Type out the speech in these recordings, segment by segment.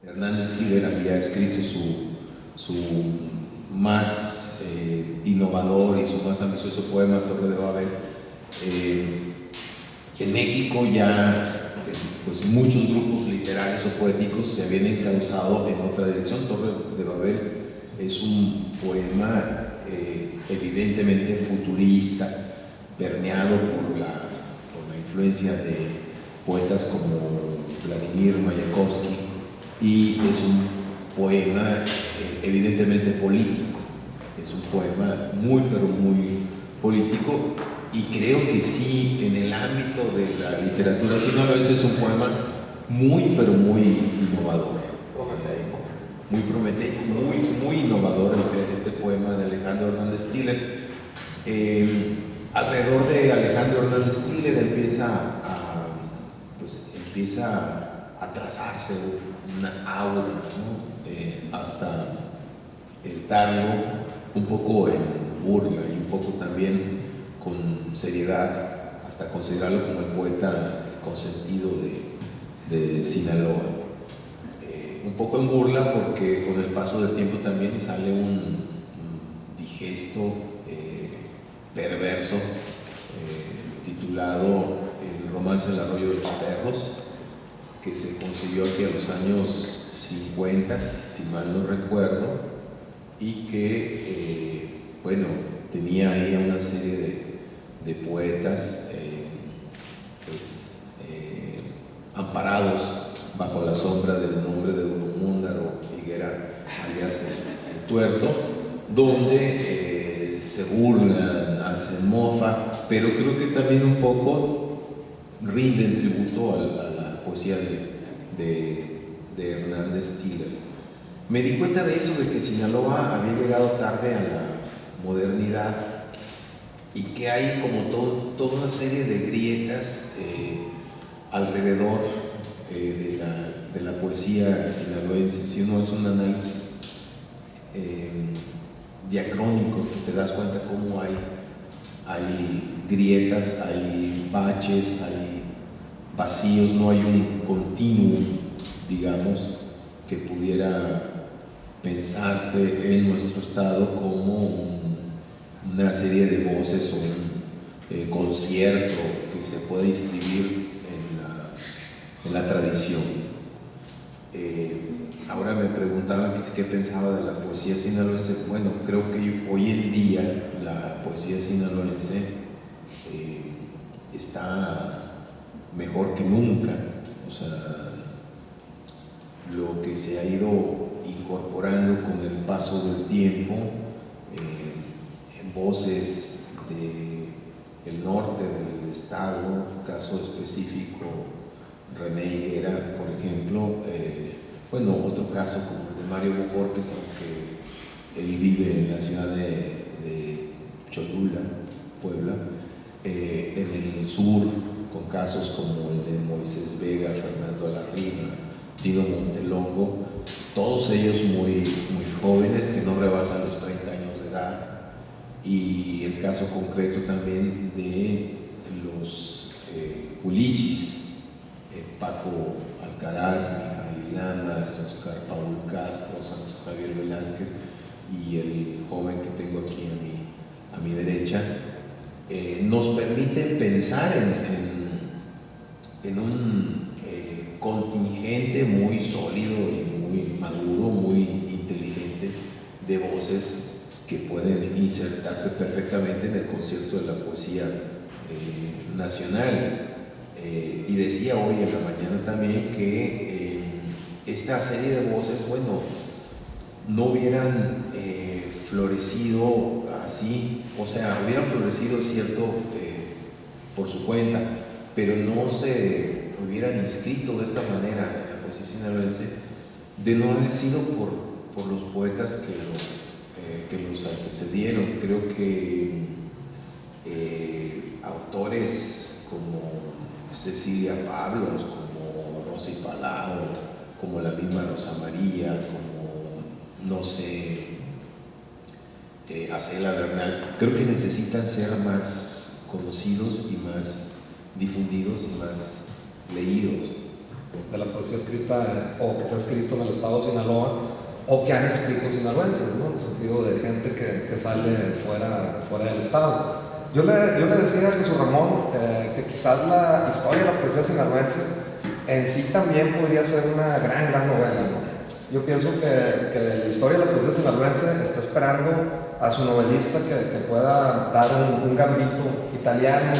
Hernández Tiller había escrito su más innovador y su más ambicioso poema, Torre de Babel. En México ya pues muchos grupos literarios o poéticos se habían encauzado en otra dirección. Torre de Babel es un poema evidentemente futurista, permeado por la influencia de poetas como Vladimir Mayakovsky, y es un poema evidentemente político, es un poema muy pero muy político, y creo que sí, en el ámbito de la literatura sinaloense es un poema muy pero muy innovador, muy prometedor, muy innovador este poema de Alejandro Hernández Tiller. Alrededor de Alejandro Hernández Tiller empieza a trazarse una aura, ¿no? Hasta darlo un poco en burla y un poco también con seriedad, hasta considerarlo como el poeta consentido de Sinaloa. Un poco en burla porque con el paso del tiempo también sale un digesto perverso titulado El romance del arroyo de los perros, que se concibió hacia los años 50, si mal no recuerdo, y que bueno, tenía ahí a una serie de poetas amparados bajo la sombra del nombre de Don Múndaro Higuera, alias el Tuerto, donde se burlan, hacen mofa, pero creo que también un poco rinden tributo a la poesía de Hernández Tiller. Me di cuenta de esto, de que Sinaloa había llegado tarde a la modernidad y que hay como toda una serie de grietas alrededor de la poesía sinaloense. Si uno hace un análisis diacrónico, pues te das cuenta cómo hay grietas, hay baches, hay vacíos, no hay un continuo, digamos, que pudiera pensarse en nuestro estado como una serie de voces o un concierto que se puede inscribir en la tradición. Ahora me preguntaban qué pensaba de la poesía sinaloense. Bueno, creo que hoy en día la poesía sinaloense está mejor que nunca. O sea, lo que se ha ido incorporando con el paso del tiempo, voces del norte del estado, caso específico René Higuera, por ejemplo, bueno, otro caso como el de Mario Bojorquez, aunque él vive en la ciudad de Cholula, Puebla, en el sur, con casos como el de Moisés Vega, Fernando Alarrima, Tino Montelongo, todos ellos muy jóvenes, que no rebasan los 30 años de edad, y el caso concreto también de los culichis, Paco Alcaraz, Mijail Lamas, Oscar Paul Castro, Santos Javier Velázquez y el joven que tengo aquí a mi derecha, nos permiten pensar en un contingente muy sólido y muy maduro, muy inteligente de voces que pueden insertarse perfectamente en el concierto de la poesía nacional. Y decía hoy en la mañana también que esta serie de voces, bueno, no hubieran florecido así, o sea, hubieran florecido, cierto, por su cuenta, pero no se hubieran inscrito de esta manera en la poesía sinaloense de no haber sido por los poetas que los antecedieron. Creo que autores como Cecilia Pablos, como Rosy Palau, como la misma Rosa María, como, no sé, Acela Bernal, creo que necesitan ser más conocidos y más difundidos y más leídos. de la poesía escrita o que se ha escrito en el estado de Sinaloa o que han escrito sinaloenses, ¿no? En el sentido de gente que sale fuera del estado. Yo le decía a Jesús Ramón que quizás la historia de la poesía sinaloense en sí también podría ser una gran novela, ¿no? Yo pienso que la historia de la poesía sinaloense está esperando a su novelista que pueda dar un gambito italiano,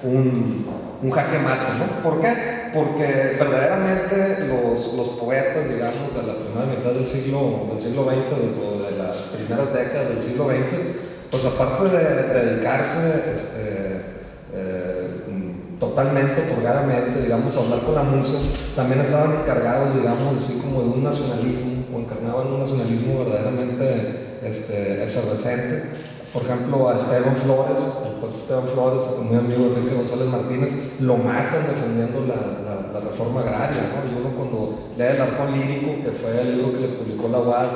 un jaque mate, ¿no? ¿Por qué? Porque verdaderamente los poetas, digamos, de la primera mitad del siglo XX o de las primeras décadas del siglo XX, pues aparte de dedicarse totalmente, otorgadamente, digamos, a hablar con la musa, también estaban encargados, digamos, así como de un nacionalismo, o encarnaban un nacionalismo verdaderamente efervescente. Por ejemplo, a Esteban Flores, el poeta Esteban Flores, muy amigo de Enrique González Martínez, lo matan defendiendo la reforma agraria, ¿no? Y uno cuando lee El Arpón Lírico, que fue el libro que le publicó la UAS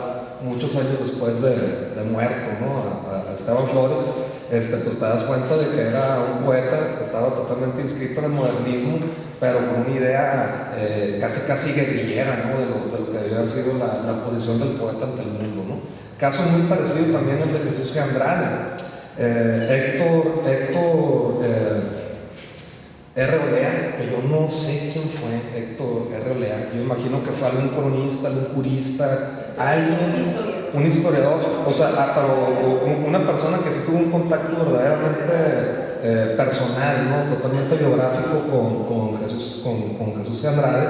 muchos años después de muerto, ¿no? A Esteban Flores, pues te das cuenta de que era un poeta que estaba totalmente inscrito en el modernismo, pero con una idea casi guerrillera, ¿no? de lo que debía haber sido la posición del poeta ante el mundo, ¿no? Caso muy parecido también el de Jesús G. Andrade. Héctor R. Olea, que yo no sé quién fue Héctor R. Olea, yo imagino que fue algún cronista, algún jurista, un historiador, o sea, pero una persona que sí tuvo un contacto verdaderamente personal, ¿no? Totalmente biográfico con Jesús G. Andrade.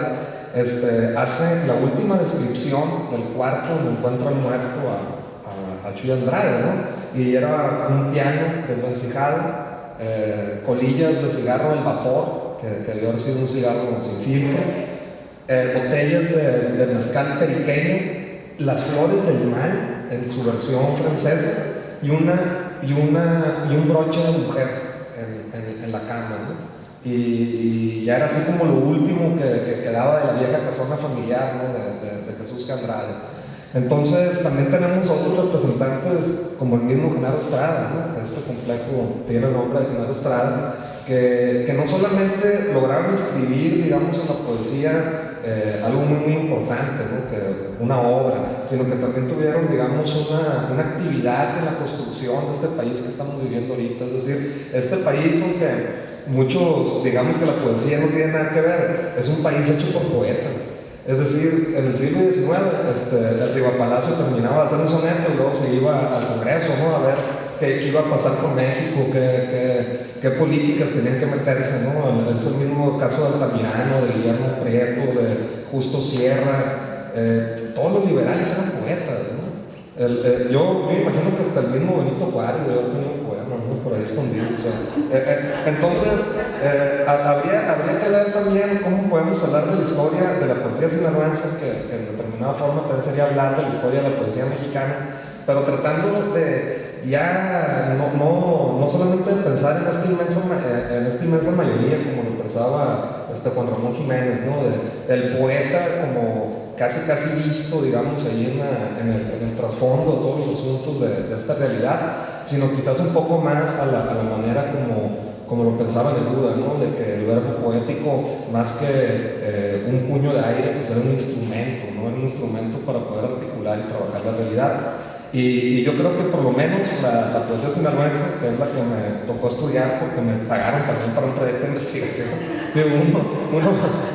Hace la última descripción del cuarto donde encuentran muerto a Chuy Andrade, ¿no? Y era un piano desvencijado, colillas de cigarro al vapor, que debió haber sido un cigarro sin filtro, botellas de mezcal periqueño, las flores del mal en su versión francesa y un broche de mujer en la cama, ¿no? Y ya era así como lo último que quedaba de la vieja casona familiar, ¿no? de Jesús G. Andrade. Entonces también tenemos otros representantes como el mismo Genaro Estrada, ¿no? Que este complejo tiene el nombre de Genaro Estrada, que no solamente lograron escribir, digamos, en la poesía algo muy importante, ¿no? Que una obra, sino que también tuvieron, digamos, una actividad en la construcción de este país que estamos viviendo ahorita. Es decir, este país, aunque muchos, digamos que la poesía no tiene nada que ver, es un país hecho por poetas. Es decir, en el siglo XIX, el Riva Palacio terminaba de hacer un soneto y luego se iba al Congreso, ¿no? A ver qué iba a pasar con México, qué políticas tenían que meterse, ¿no? Es el mismo caso de Altamirano, de Guillermo Prieto, de Justo Sierra. Todos los liberales eran poetas, ¿no? Yo me imagino que hasta el mismo Benito Juárez debe haber tenido un poema, ¿no? Por ahí escondido. O sea, entonces, habría que ver también cómo podemos hablar de la historia de la poesía sinaloense, que en determinada forma también sería hablar de la historia de la poesía mexicana, pero tratando de ya no solamente de pensar en esta inmensa mayoría, como lo pensaba Juan Ramón Jiménez, ¿no? El poeta como casi visto, digamos, ahí en el trasfondo de todos los asuntos de esta realidad, sino quizás un poco más a la manera como lo pensaba Neruda, ¿no? De que el verbo poético, más que un puño de aire, pues era un instrumento, ¿no? Era un instrumento para poder articular y trabajar la realidad. Y yo creo que por lo menos la poesía sinaloense, que es la que me tocó estudiar porque me pagaron también para un proyecto de investigación, uno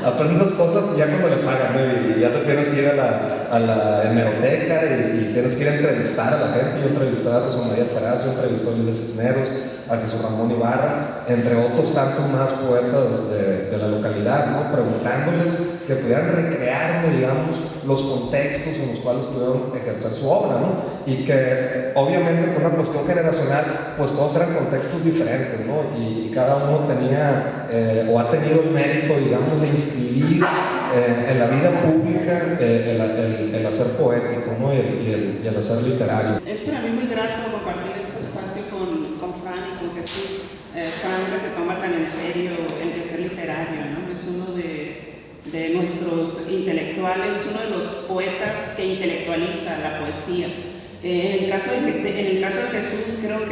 aprende esas cosas ya cuando le pagan, ¿no? Y ya te tienes que ir a la hemeroteca y tienes que ir a entrevistar a la gente. Yo entrevisté a José María Perazo, entrevisté a Luis de Cisneros, a Jesús Ramón Ibarra, entre otros tantos más poetas de la localidad, ¿no? Preguntándoles que pudieran recrearme, digamos, los contextos en los cuales pudieron ejercer su obra, ¿no? Y que obviamente con una cuestión generacional, pues todos eran contextos diferentes, ¿no? Y cada uno tenía o ha tenido el mérito, digamos, de inscribir en la vida pública el hacer poético, ¿no? Y el hacer literario. Es para mí muy grato compartir este espacio con Fran y con Jesús. Fran, que se toma tan en serio el quehacer literario, ¿no? Es uno de nuestros intelectuales, es uno de los poetas que intelectualiza la poesía. En el caso de Jesús, creo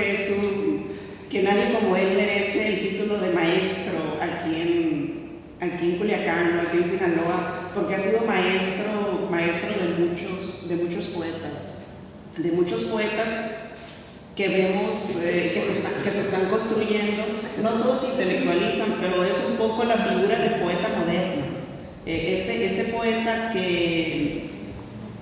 que nadie como él merece el título de maestro aquí aquí en Culiacán, aquí en Sinaloa, porque ha sido maestro de muchos poetas que vemos que se están construyendo. No todos se intelectualizan, pero es un poco la figura del poeta moderno. Este poeta que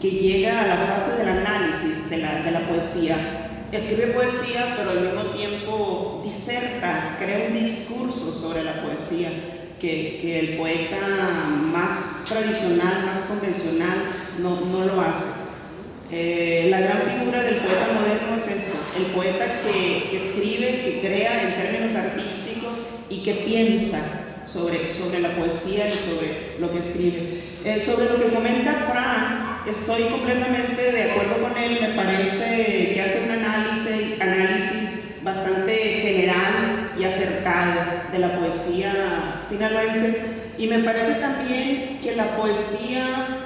llega a la fase del análisis de la poesía. Escribe poesía, pero al mismo tiempo diserta, crea un discurso sobre la poesía que el poeta más tradicional, más convencional, no lo hace. La gran figura del poeta moderno es eso, el poeta que escribe, que crea en términos artísticos y que piensa sobre la poesía y sobre lo que escribe. Sobre lo que comenta Fran, estoy completamente de acuerdo con él. Me parece que hace un análisis bastante general y acertado de la poesía sinaloense, y me parece también que la poesía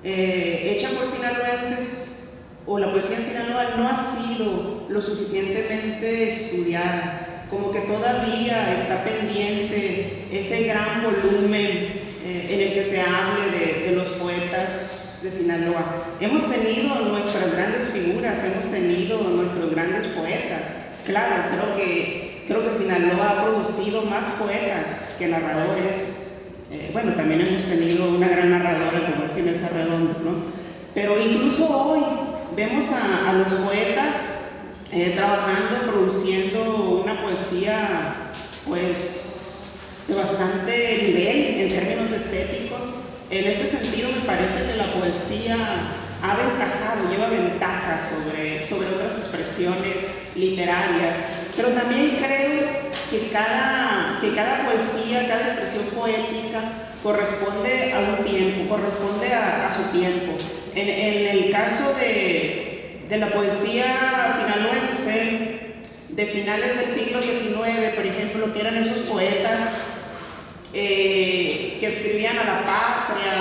hecha por sinaloenses o la poesía en Sinaloa no ha sido lo suficientemente estudiada, como que todavía está pendiente ese gran volumen en el que se hable de los poetas de Sinaloa. Hemos tenido nuestras grandes figuras, hemos tenido nuestros grandes poetas. Claro, creo que Sinaloa ha producido más poetas que narradores. Bueno, también hemos tenido una gran narradora como es Inés Arredondo, ¿no? Pero incluso hoy vemos a los poetas trabajando, produciendo una poesía pues de bastante nivel en términos estéticos. En este sentido me parece que la poesía ha aventajado, lleva ventaja sobre otras expresiones literarias, pero también creo que cada poesía, cada expresión poética corresponde a un tiempo, corresponde a su tiempo. En el caso de la poesía sinaloense de finales del siglo XIX, por ejemplo, que eran esos poetas que escribían a la patria,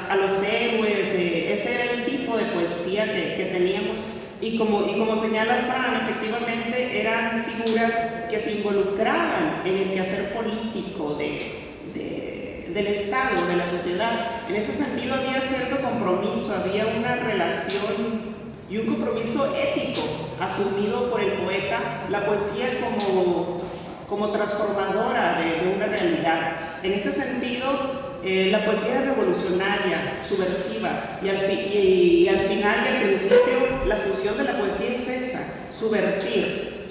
a los héroes, ese era el tipo de poesía que teníamos. Y como señala Fran, efectivamente eran figuras que se involucraban en el quehacer político del Estado, de la sociedad. En ese sentido había cierto compromiso, había una relación y un compromiso ético asumido por el poeta, la poesía como transformadora de una realidad. En este sentido, la poesía es revolucionaria, subversiva, y al final y al principio la función de la poesía es esa, subvertir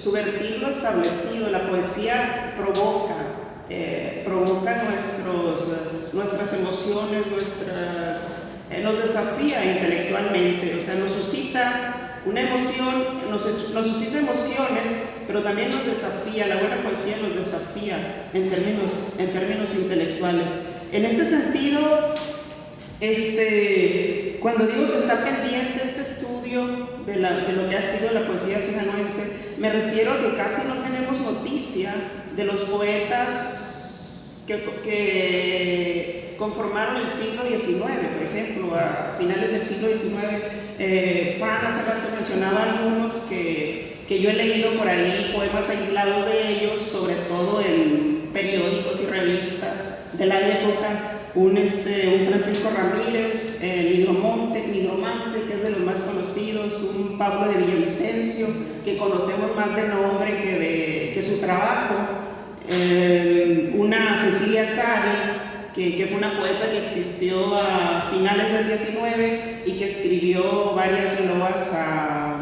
lo establecido. La poesía provoca nuestras emociones, nos desafía intelectualmente, o sea, nos suscita una emoción, nos suscita emociones, pero también nos desafía. La buena poesía nos desafía en términos intelectuales. En este sentido, cuando digo que está pendiente este estudio de lo que ha sido la poesía sinaloense, me refiero a que casi no tenemos noticia de los poetas que conformaron el siglo XIX, por ejemplo, a finales del siglo XIX. Fran hace rato mencionaba algunos que yo he leído por ahí, poemas aislados de ellos, sobre todo en periódicos y revistas de la época. Un Francisco Ramírez, Nigromante, que es de los más conocidos, un Pablo de Villavicencio, que conocemos más de nombre que su trabajo, una Cecilia Sari, que fue una poeta que existió a finales del XIX y que escribió varias loas a